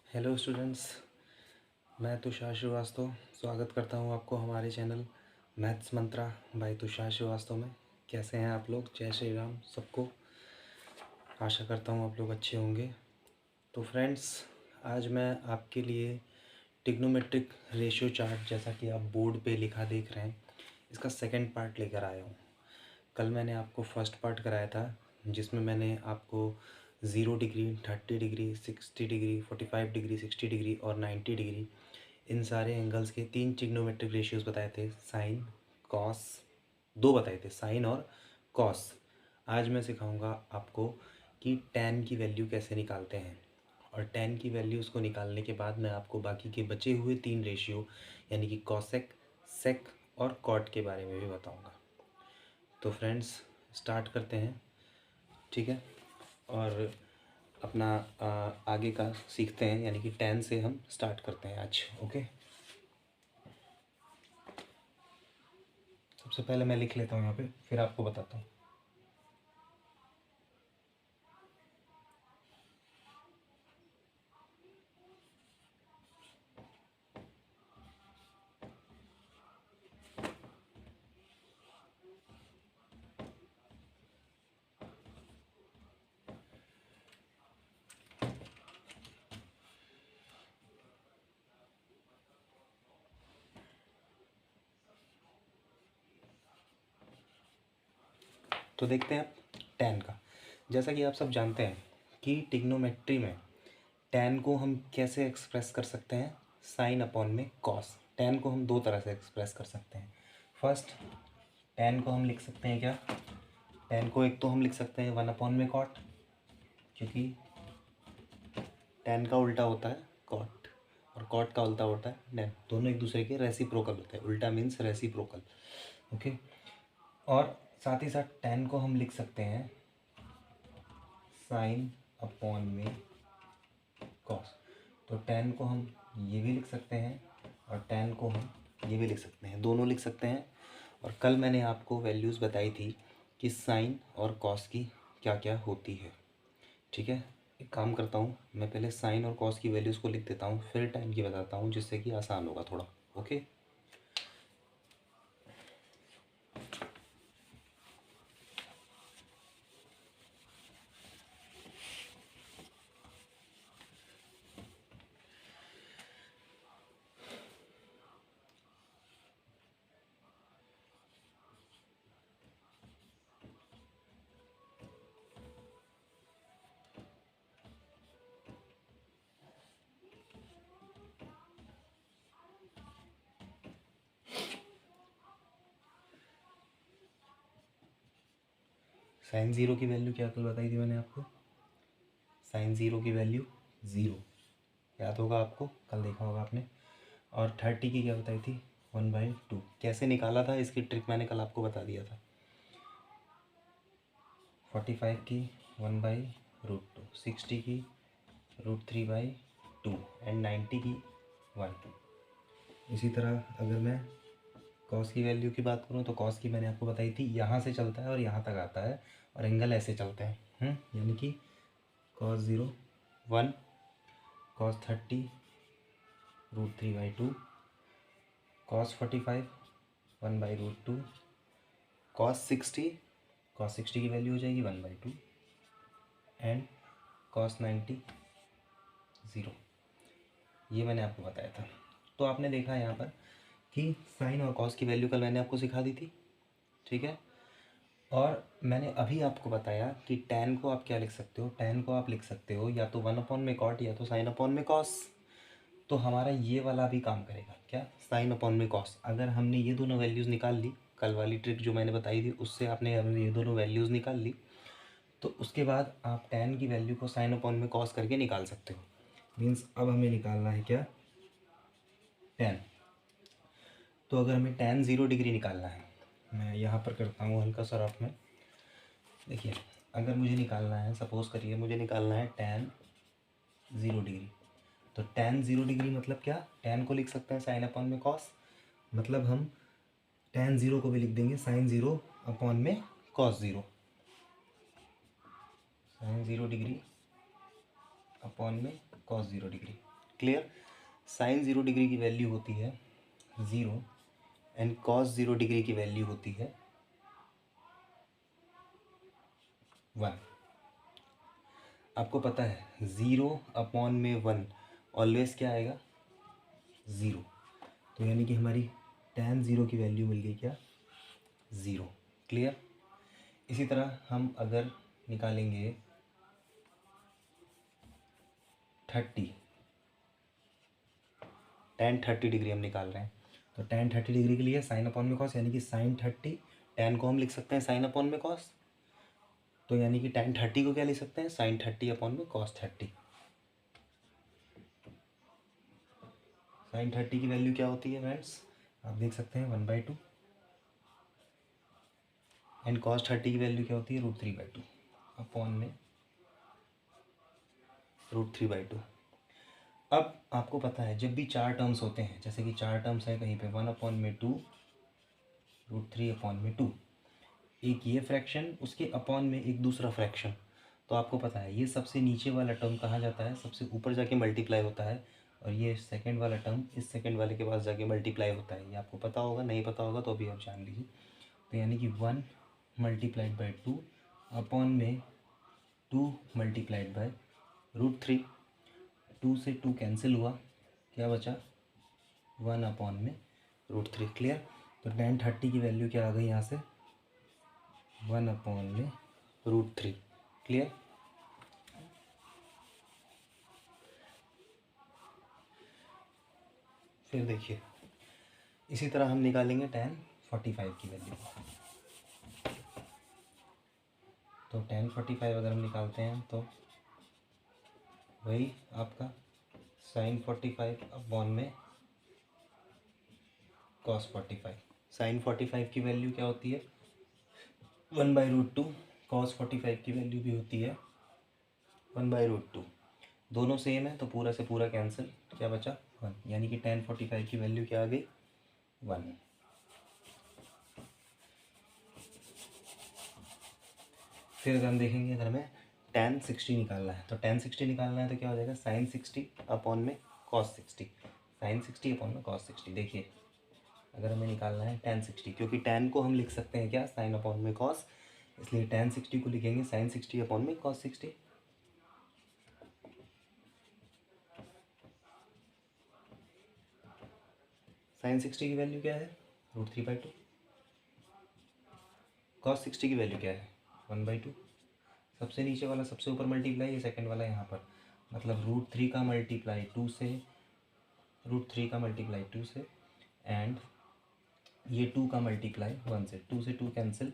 Hello students, मैं तुषार श्रीवास्तव स्वागत करता हूं आपको हमारे चैनल मैथ्स मंत्रा बाय तुषार श्रीवास्तव में। कैसे हैं आप लोग? जय श्री राम सबको। आशा करता हूं आप लोग अच्छे होंगे। तो फ्रेंड्स, आज मैं आपके लिए ट्रिग्नोमेट्रिक रेशियो चार्ट, जैसा कि आप बोर्ड पे लिखा देख रहे हैं, इसका सेकंड पार्ट लेकर आया हूँ। कल मैंने आपको फर्स्ट पार्ट कराया था, जिसमें मैंने आपको 0 degree, 30 degree, 60 degree, 45 degree, 60 degree और 90 डिग्री, इन सारे एंगल्स के 3 ट्रिग्नोमेट्रिक रेशियोज़ बताए थे। साइन, कॉस, 2 बताए थे, साइन और कॉस। आज मैं सिखाऊंगा आपको कि टैन की वैल्यू कैसे निकालते हैं, और टैन की वैल्यूज़ को निकालने के बाद मैं आपको बाकी के बचे हुए 3 रेशियो यानी कि कॉसेक, सेक और कॉट के बारे में भी बताऊंगा। तो फ्रेंड्स, स्टार्ट करते हैं, ठीक है? और अपना आगे का सीखते हैं, यानी कि टैन से हम स्टार्ट करते हैं आज। ओके, सबसे पहले मैं लिख लेता हूँ यहाँ पे, फिर आपको बताता हूँ। तो देखते हैं आप टैन का। जैसा कि आप सब जानते हैं कि ट्रिग्नोमेट्री में टैन को हम कैसे एक्सप्रेस कर सकते हैं, साइन अपॉन में कॉस। टैन को हम दो तरह से एक्सप्रेस कर सकते हैं। फर्स्ट, टैन को हम लिख सकते हैं क्या? टैन को एक तो हम लिख सकते हैं 1 अपॉन में कॉट, क्योंकि टैन का उल्टा होता है कॉट और कॉट का उल्टा होता है टैन। दोनों एक दूसरे के रेसिप्रोकल होते हैं। उल्टा मीन्स रेसिप्रोकल। ओके, और साथ ही साथ टैन को हम लिख सकते हैं साइन अपॉन में कॉस। तो टैन को हम ये भी लिख सकते हैं और टैन को हम ये भी लिख सकते हैं, दोनों लिख सकते हैं। और कल मैंने आपको वैल्यूज़ बताई थी कि साइन और कॉस की क्या क्या होती है, ठीक है? एक काम करता हूँ, मैं पहले साइन और कॉस की वैल्यूज़ को लिख देता हूँ, फिर टैन की बताता हूँ, जिससे कि आसान होगा थोड़ा। ओके, साइन ज़ीरो की वैल्यू क्या कल बताई थी मैंने आपको? साइन ज़ीरो की वैल्यू 0, याद होगा आपको, कल देखा होगा आपने। और 30 की क्या बताई थी? 1/2। कैसे निकाला था इसकी ट्रिक मैंने कल आपको बता दिया था। 45 की 1/√2, 60 की √3/2 एंड 90 की 1। इसी तरह अगर मैं कॉस की वैल्यू की बात करूँ तो कॉस की मैंने आपको बताई थी, यहाँ से चलता है और यहाँ तक आता है, और एंगल ऐसे चलते हैं, यानी कि cos 0 1, cos 30 √3/2, cos 45 1/√2, cos 60 की वैल्यू हो जाएगी 1/2 एंड cos 90 0। ये मैंने आपको बताया था। तो आपने देखा यहाँ पर कि साइन और कॉस की वैल्यू कल मैंने आपको सिखा दी थी, ठीक है? और मैंने अभी आपको बताया कि टैन को आप क्या लिख सकते हो? टैन को आप लिख सकते हो या तो 1 अपॉन में कॉट या तो साइन अपॉन में कॉस। तो हमारा ये वाला भी काम करेगा क्या? साइन अपॉन में कॉस। अगर हमने ये दोनों वैल्यूज़ निकाल ली, कल वाली ट्रिक जो मैंने बताई थी उससे आपने अगर ये दोनों वैल्यूज़ निकाल ली, तो उसके बाद आप टैन की वैल्यू को साइन अपॉन में कॉस करके निकाल सकते हो। मीन्स अब हमें निकालना है क्या? टैन। तो अगर हमें टैन 0 डिग्री निकालना है, मैं यहाँ पर करता हूँ हल्का सा रफ में। देखिए, अगर मुझे निकालना है, सपोज़ करिए मुझे निकालना है टैन 0 डिग्री, तो टैन 0 डिग्री मतलब क्या? टैन को लिख सकते हैं साइन अपॉन में कॉस, मतलब हम टैन 0 को भी लिख देंगे साइन 0 अपॉन में कॉस 0। साइन 0 डिग्री अपॉन में cos 0 degree. Clear. Sine 0 degree की वैल्यू होती है 0 एंड कॉस 0 डिग्री की वैल्यू होती है 1। आपको पता है 0/1 ऑलवेज क्या आएगा, 0। तो यानी कि हमारी tan 0 की वैल्यू मिल गई क्या, 0। क्लियर। इसी तरह हम अगर निकालेंगे 30, tan 30 डिग्री हम निकाल रहे हैं, तो tan 30 डिग्री के लिए साइन अपॉन में कॉस, यानी कि साइन 30, tan को हम लिख सकते हैं साइन अपॉन में कॉस, तो यानी कि tan 30 को क्या लिख सकते हैं, साइन 30 अपॉन में कॉस 30। साइन 30 की वैल्यू क्या होती है फ्रेंड्स, आप देख सकते हैं 1/2, एंड कॉस 30 की वैल्यू क्या होती है, √3/2 अपॉन में √3/2। अब आपको पता है जब भी चार टर्म्स होते हैं, जैसे कि चार टर्म्स है कहीं पे 1/2 √3/2, एक ये फ्रैक्शन, उसके अपॉन में एक दूसरा फ्रैक्शन, तो आपको पता है ये सबसे नीचे वाला टर्म कहाँ जाता है, सबसे ऊपर जाके मल्टीप्लाई होता है, और ये सेकंड वाला टर्म इस सेकंड वाले के पास जाके मल्टीप्लाई होता है। ये आपको पता होगा, नहीं पता होगा तो अभी आप जान लीजिए। तो यानी कि 1 × 2 अपॉन में 2 × √3, 2 से 2 कैंसिल हुआ, क्या बचा, 1 अपॉन में √3। क्लियर। तो tan 30 की वैल्यू क्या आ गई यहाँ से, 1 अपॉन में √3। क्लियर। फिर देखिए इसी तरह हम निकालेंगे tan 45 की वैल्यू। तो tan 45 अगर हम निकालते हैं तो वही आपका sin 45 अपॉन में cos 45। sin 45 की वैल्यू क्या होती है, 1/√2। cos 45 की वैल्यू भी होती है 1/√2। दोनों सेम है तो पूरा से पूरा कैंसिल, क्या बचा, 1, यानी कि tan 45 की वैल्यू क्या आ गई, 1। फिर अगर हम देखेंगे, अगर हमें tan 60 निकालना है, तो tan 60 निकालना है तो क्या हो जाएगा, sin 60 अपॉन में cos 60, sin 60 अपॉन में cos 60। देखिए अगर हमें निकालना है tan 60, क्योंकि tan को हम लिख सकते हैं क्या, sin अपॉन में cos, इसलिए tan 60 को लिखेंगे sin 60 अपॉन में cos 60। sin 60 की वैल्यू क्या है, √3/2। cos 60 की वैल्यू क्या है, 1/2। सबसे नीचे वाला सबसे ऊपर मल्टीप्लाई, ये सेकंड वाला यहाँ पर, मतलब √3 का मल्टीप्लाई 2 से, √3 का मल्टीप्लाई 2 से, एंड ये 2 का मल्टीप्लाई 1 से, 2 से 2 कैंसिल,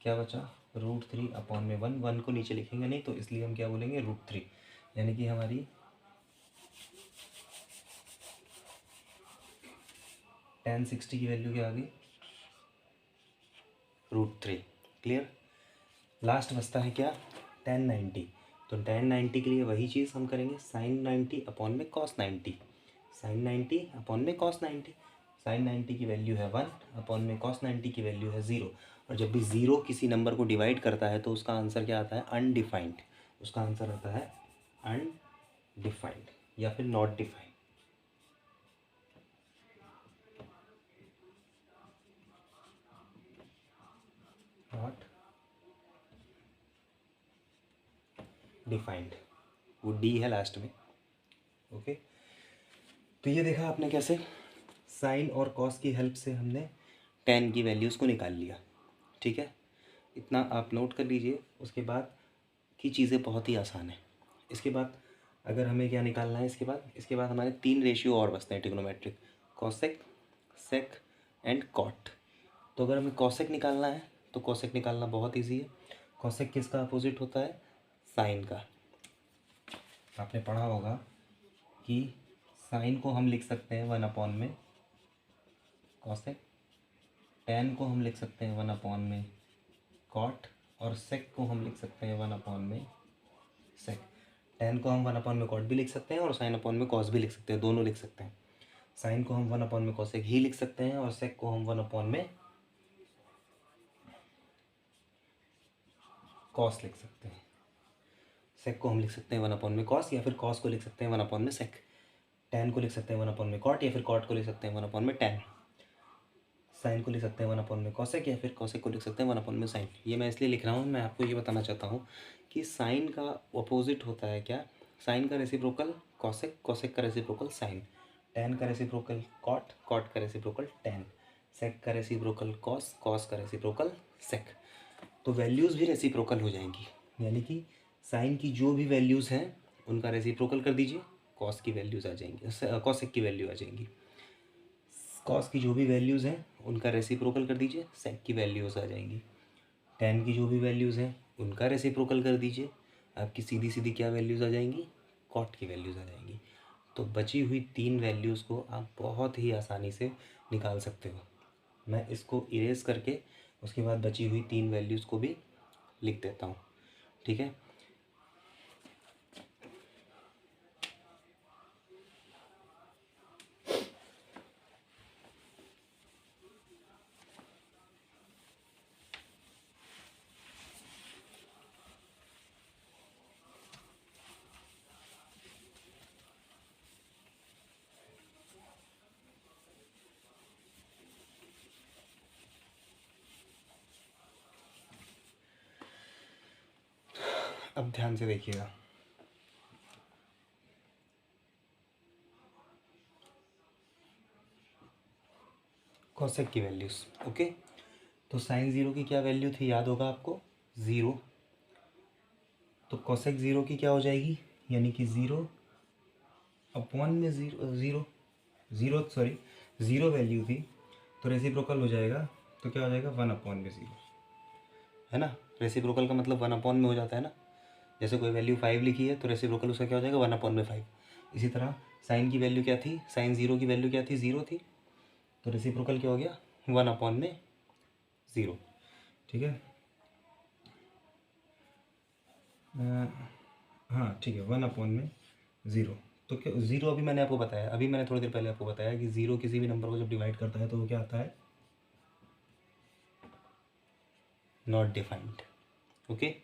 क्या बचा, √3 अपॉन में 1। 1 को नीचे लिखेंगे नहीं तो इसलिए हम क्या बोलेंगे, √3, यानी कि हमारी tan 60 की वैल्यू क्या आ गई, √3। क्लियर। लास्ट बचता है क्या, tan 90। तो tan 90 के लिए वही चीज़ हम करेंगे, sin 90 अपॉन में cos 90, sin 90 अपॉन में cos 90। sin 90 की वैल्यू है 1 अपॉन में cos 90 की वैल्यू है 0। और जब भी 0 किसी नंबर को डिवाइड करता है तो उसका आंसर क्या आता है, अनडिफाइंड। उसका आंसर आता है अनडिफाइंड या फिर नॉट डिफाइंड। नॉट डिफाइंड, वो डी है लास्ट में। ओके। तो ये देखा आपने कैसे साइन और कॉस की हेल्प से हमने tan की वैल्यूज़ को निकाल लिया। ठीक है, इतना आप नोट कर लीजिए। उसके बाद की चीज़ें बहुत ही आसान है। इसके बाद अगर हमें क्या निकालना है, इसके बाद हमारे 3 रेशियो और बचते हैं trigonometric, cosec, sec and cot. तो अगर हमें कॉसेक निकालना है तो कॉसेक निकालना बहुत ईजी है। कॉसेक किसका अपोजिट होता है, साइन का। आपने पढ़ा होगा कि साइन को हम लिख सकते हैं 1 अपॉन में कॉसेक, tan को हम लिख सकते हैं 1 अपॉन में कॉट, और सेक को हम लिख सकते हैं 1 अपॉन में सेक। tan को हम 1 अपॉन में कॉट भी लिख सकते हैं और साइन अपॉन में कॉस भी लिख सकते हैं, दोनों लिख सकते हैं। साइन को हम 1 अपॉन में कॉसेक ही लिख सकते हैं और सेक को हम 1 अपॉन में कॉस लिख सकते हैं। सेक को हम लिख सकते हैं 1 अपॉन में कॉस, या फिर कॉस को लिख सकते हैं 1 अपॉन में सेक। टेन को लिख सकते हैं 1/में कॉट, या फिर कॉट को लिख सकते हैं 1/में टेन। साइन को लिख सकते हैं 1/में कॉसेक, या फिर कॉसेक को लिख सकते हैं 1/में साइन। ये मैं इसलिए लिख रहा हूँ, मैं आपको ये बताना चाहता हूँ कि साइन का अपोजिट होता है क्या, साइन का रेसिप्रोकल कॉसेक, कॉसेक का रेसिप्रोकल साइन, टेन का रेसिप्रोकल कॉट, कॉट का रेसिप्रोकल टेन, सेक का रेसिप्रोकल कॉस, कॉस का रेसिप्रोकल सेक। तो वैल्यूज़ भी रेसिप्रोकल हो जाएंगी, यानी कि साइन की जो भी वैल्यूज़ हैं उनका रेसिप्रोकल कर दीजिए, कॉस की वैल्यूज़ आ जाएंगी, कॉसेक की वैल्यू आ जाएंगी। कॉस की जो भी वैल्यूज़ हैं उनका रेसिप्रोकल कर दीजिए, सेक की वैल्यूज़ आ जाएंगी। टेन की जो भी वैल्यूज़ हैं उनका रेसिप्रोकल कर दीजिए, आपकी सीधी सीधी क्या वैल्यूज़ आ जाएंगी, कॉट की वैल्यूज़ आ जाएंगी। तो बची हुई तीन वैल्यूज़ को आप बहुत ही आसानी से निकाल सकते हो। मैं इसको इरेज करके उसके बाद बची हुई तीन वैल्यूज़ को भी लिख देता हूँ, ठीक है। अब ध्यान से देखिएगा, कॉसेक की वैल्यूज़, ओके। तो साइन ज़ीरो की क्या वैल्यू थी, याद होगा आपको, ज़ीरो। तो कॉसेक ज़ीरो की क्या हो जाएगी, यानी कि ज़ीरो अपॉन में ज़ीरो वैल्यू थी, तो रेसिप्रोकल हो जाएगा, तो क्या हो जाएगा 1/0, है ना। रेसिप्रोकल का मतलब 1/में हो जाता है ना। जैसे कोई वैल्यू 5 लिखी है तो रेसिप्रोकल उसका क्या हो जाएगा 1/5। इसी तरह साइन की वैल्यू क्या थी, साइन ज़ीरो की वैल्यू क्या थी, ज़ीरो थी, तो रेसिप्रोकल क्या हो गया 1/0, ठीक है। हाँ ठीक है, 1/0। तो क्या ज़ीरो, अभी मैंने आपको बताया, अभी मैंने थोड़ी देर पहले आपको बताया कि ज़ीरो किसी भी नंबर को जब डिवाइड करता है तो वो क्या आता है, नॉट डिफाइंड, ओके।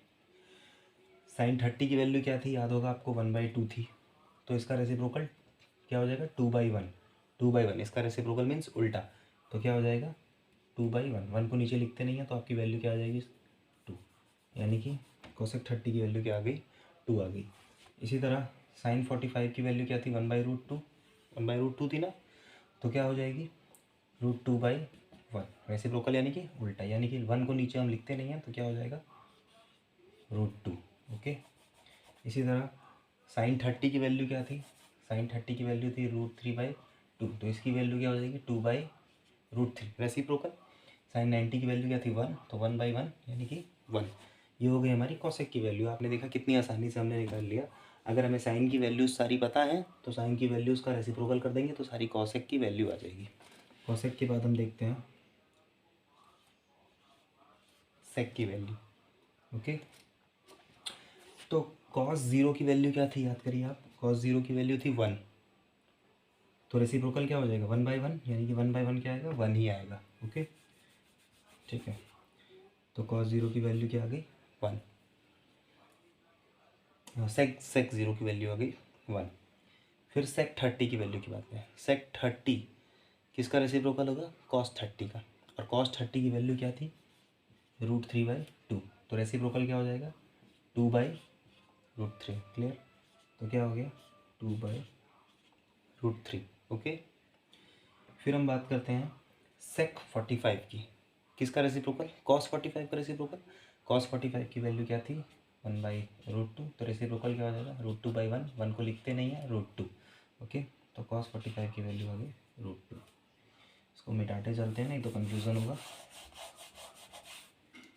साइन 30 की वैल्यू क्या थी, याद होगा आपको, 1/2 थी, तो इसका रेसिप्रोकल क्या हो जाएगा 2/1, 2/1, इसका रेसिप्रोकल मीन्स उल्टा, तो क्या हो जाएगा 2/1, 1 को नीचे लिखते नहीं है तो आपकी वैल्यू क्या आ जाएगी 2, यानी कि कोसेक 30 की वैल्यू क्या आ गई 2 आ गई। इसी तरह साइन 45 की वैल्यू क्या थी 1/√2, 1/√2 थी ना, तो क्या हो जाएगी √2/1, रेसिप्रोकल यानी कि उल्टा, यानी कि 1 को नीचे हम लिखते नहीं हैं तो क्या हो जाएगा √2, ओके। इसी तरह साइन 30 की वैल्यू क्या थी, साइन 30 की वैल्यू थी √3/2, तो इसकी वैल्यू क्या हो जाएगी 2/√3, रेसिप्रोकल। साइन 90 की वैल्यू क्या थी 1, तो 1/1 यानी कि 1। ये हो गई हमारी कॉसेक की वैल्यू। आपने देखा कितनी आसानी से हमने निकाल लिया। अगर हमें साइन की वैल्यूज़ सारी पता है तो साइन की वैल्यूज़ का रेसिप्रोकल कर देंगे तो सारी कॉसेक की वैल्यू आ जाएगी। कॉसेक के बाद हम देखते हैं सेक की वैल्यू, ओके। तो कॉस ज़ीरो की वैल्यू क्या थी, याद करिए आप, कॉस ज़ीरो की वैल्यू थी 1, तो रेसिप्रोकल क्या हो जाएगा 1/1, यानी कि 1/1 क्या आएगा 1 ही आएगा, ओके, ठीक है। तो कॉस ज़ीरो की वैल्यू क्या आ गई 1, सेक सेक ज़ीरो की वैल्यू आ गई 1। फिर सेक 30 की वैल्यू की बात करें, सेक 30 किसका रेसिप्रोकल होगा कॉस 30 का, और कॉस 30 की वैल्यू क्या थी √3/2, तो रेसिप्रोकल क्या हो जाएगा 2/√3, क्लियर। तो क्या हो गया 2/√3, ओके। फिर हम बात करते हैं सेक 45 की, किसका रेसिप्रोकल कॉस 45 का रेसिप्रोकल, कॉस 45 की वैल्यू क्या थी 1/√2, तो रेसिप्रोकल क्या हो जाएगा √2/1, 1 को लिखते नहीं है √2, ओके। तो कॉस 45 की वैल्यू आ गई √2। इसको मिटाते चलते हैं नहीं तो कन्फ्यूज़न होगा,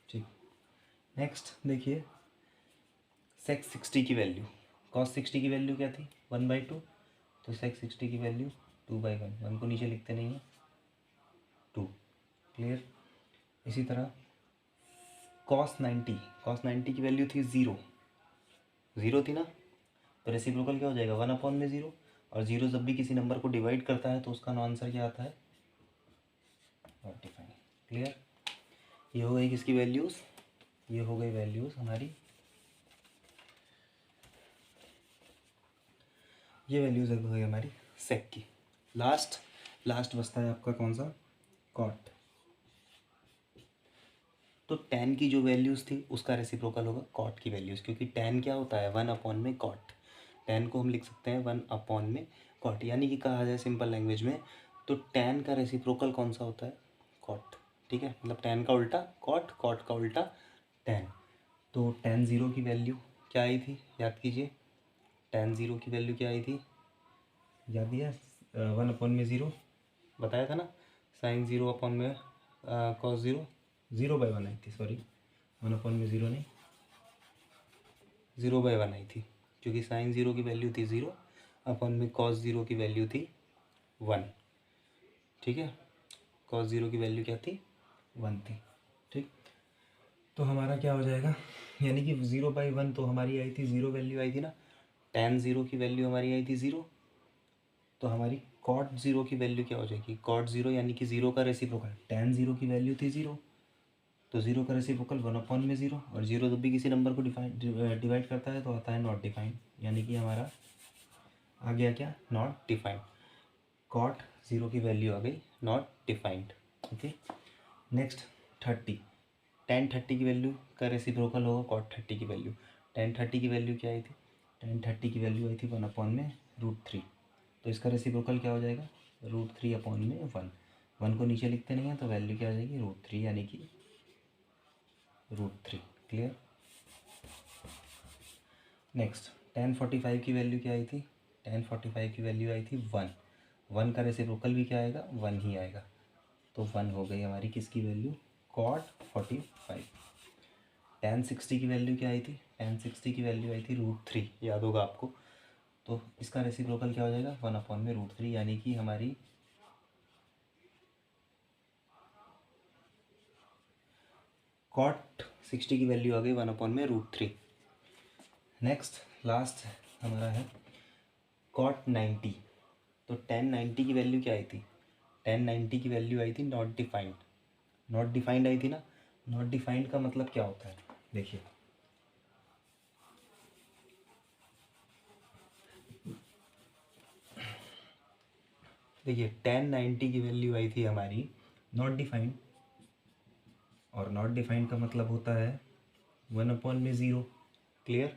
ठीक। नेक्स्ट देखिए सेक 60 की वैल्यू, कॉस 60 की वैल्यू क्या थी 1/2, तो सेक 60 की वैल्यू 2/1, 1 को नीचे लिखते नहीं है 2, क्लियर। इसी तरह कॉस 90, कॉस 90 की वैल्यू थी 0, 0 थी ना, तो रेसिप्रोकल क्या हो जाएगा 1/0, और 0 जब भी किसी नंबर को डिवाइड करता है तो उसका आंसर क्या आता है 45, क्लियर। ये हो गई किसकी वैल्यूज़, ये हो गई वैल्यूज़ हमारी, ये वैल्यूज़ हो गई हमारी सेक की। लास्ट बचता है आपका कौन सा, कॉट। तो tan की जो वैल्यूज़ थी उसका रेसिप्रोकल होगा कॉट की वैल्यूज़, क्योंकि tan क्या होता है 1/में कॉट। tan को हम लिख सकते हैं 1/में कॉट, यानी कि कहा जाए सिंपल लैंग्वेज में तो tan का रेसिप्रोकल कौन सा होता है, कॉट। ठीक है, मतलब tan का उल्टा कॉट, कॉट का उल्टा tan। तो tan ज़ीरो की वैल्यू क्या आई थी, याद कीजिए। tan ज़ीरो की वैल्यू क्या आई थी, याद दिया, 1/0 बताया था ना, sin ज़ीरो अपॉन में cos ज़ीरो, 0/1 आई थी, सॉरी 1/0 नहीं, 0/1 आई थी, क्योंकि sin ज़ीरो की वैल्यू थी 0 अपॉन में cos ज़ीरो की वैल्यू थी 1। ठीक है, cos ज़ीरो की वैल्यू क्या थी, 1 थी। ठीक, तो हमारा क्या हो जाएगा, यानी कि 0/1 तो हमारी आई थी, 0 वैल्यू आई थी ना, tan ज़ीरो की वैल्यू हमारी आई थी 0, तो हमारी cot ज़ीरो की वैल्यू क्या हो जाएगी, cot ज़ीरो यानी कि 0 का रेसिप्रोकल, tan ज़ीरो की वैल्यू थी 0, तो 0 का रेसिप्रोकल 1/0, और 0 जब भी किसी नंबर को डिवाइड करता है तो आता है नॉट डिफाइंड, यानी कि हमारा आ गया क्या, नॉट डिफाइंड। cot ज़ीरो की वैल्यू आ गई not defined. Okay, next 30, tan 30 की वैल्यू का रेसिप्रोकल होगा cot 30 की वैल्यू। tan 30 की वैल्यू क्या आई थी, tan 30 की वैल्यू आई थी 1/√3, तो इसका रेसिप्रोकल क्या हो जाएगा, √3/1। 1 को नीचे लिखते नहीं हैं तो वैल्यू क्या आ जाएगी, √3, यानी कि √3। क्लियर। नेक्स्ट tan 45 की वैल्यू क्या आई थी, tan 45 की वैल्यू आई थी 1। 1 का रेसिप्रोकल भी क्या आएगा, 1 ही आएगा, तो 1 हो गई हमारी किसकी वैल्यू, cot 45। tan 60 की वैल्यू क्या आई थी, tan 60 की वैल्यू आई थी √3, याद होगा आपको, तो इसका रेसिप्रोकल क्या हो जाएगा, 1/√3, यानी कि हमारी cot 60 की वैल्यू आ गई 1/√3। नेक्स्ट लास्ट हमारा है cot 90, तो tan 90 की वैल्यू क्या आई थी, tan 90 की वैल्यू आई थी नॉट डिफाइंड। नॉट डिफाइंड आई थी ना, नॉट डिफाइंड का मतलब क्या होता है, देखिए tan 90 की वैल्यू आई थी हमारी नॉट डिफाइंड, और नॉट डिफाइंड का मतलब होता है 1/0। क्लियर,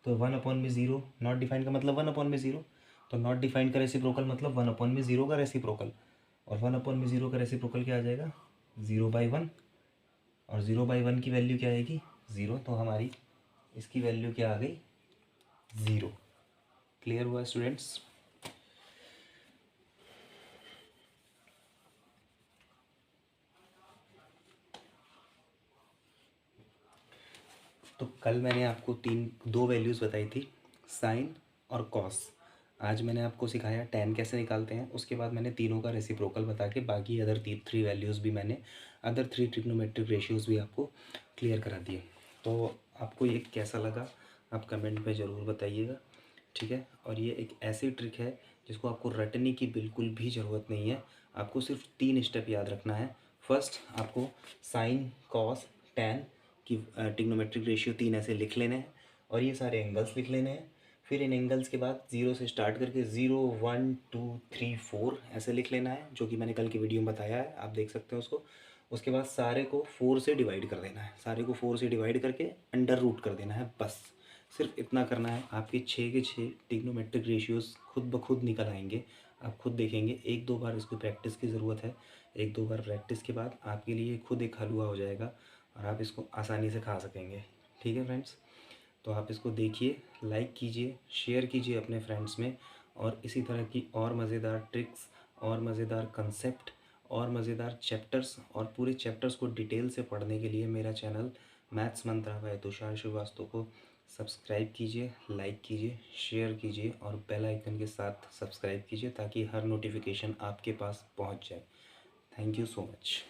तो 1/0, नॉट डिफाइंड का मतलब 1/0, तो नॉट डिफाइंड का रेसिप्रोकल मतलब 1/0 का रेसिप्रोकल, और 1/0 का रेसिप्रोकल क्या आ जाएगा, 0/1, और 0/1 की वैल्यू क्या आएगी, 0, तो हमारी इसकी वैल्यू क्या आ गई, 0। क्लियर हुआ स्टूडेंट्स। तो कल मैंने आपको दो वैल्यूज़ बताई थी, साइन और कॉस। आज मैंने आपको सिखाया tan कैसे निकालते हैं, उसके बाद मैंने तीनों का रेसिप्रोकल बता के बाकी अदर थ्री वैल्यूज़ भी मैंने, अदर 3 ट्रिग्नोमेट्रिक रेशियोज़ भी आपको क्लियर करा दिए। तो आपको ये कैसा लगा आप कमेंट में ज़रूर बताइएगा, ठीक है। और ये एक ऐसी ट्रिक है जिसको आपको रटने की बिल्कुल भी ज़रूरत नहीं है, आपको सिर्फ 3 स्टेप याद रखना है। फर्स्ट आपको साइन कॉस टैन की ट्रिग्नोमेट्रिक रेशियो 3 ऐसे लिख लेने हैं, और ये सारे एंगल्स लिख लेने हैं। फिर इन एंगल्स के बाद 0 से स्टार्ट करके 0 1 2 3 4 ऐसे लिख लेना है, जो कि मैंने कल की वीडियो में बताया है, आप देख सकते हैं उसको। उसके बाद सारे को 4 से डिवाइड कर देना है, सारे को 4 से डिवाइड करके अंडर रूट कर देना है, बस सिर्फ इतना करना है। आपके 6 के 6 ट्रिग्नोमेट्रिक रेशियोज़ खुद ब खुद निकल आएंगे, आप खुद देखेंगे। एक दो बार इसको प्रैक्टिस की ज़रूरत है, एक दो बार प्रैक्टिस के बाद आपके लिए खुद एक हलवा हो जाएगा और आप इसको आसानी से खा सकेंगे। ठीक है फ्रेंड्स, तो आप इसको देखिए, लाइक कीजिए, शेयर कीजिए अपने फ्रेंड्स में, और इसी तरह की और मज़ेदार ट्रिक्स और मज़ेदार कंसेप्ट और मज़ेदार चैप्टर्स और पूरे चैप्टर्स को डिटेल से पढ़ने के लिए मेरा चैनल मैथ्स मंत्रा बाय तुषार श्रीवास्तव को सब्सक्राइब कीजिए, लाइक कीजिए, शेयर कीजिए और बेल आइकन के साथ सब्सक्राइब कीजिए, ताकि हर नोटिफिकेशन आपके पास पहुंच जाए। Thank you so much.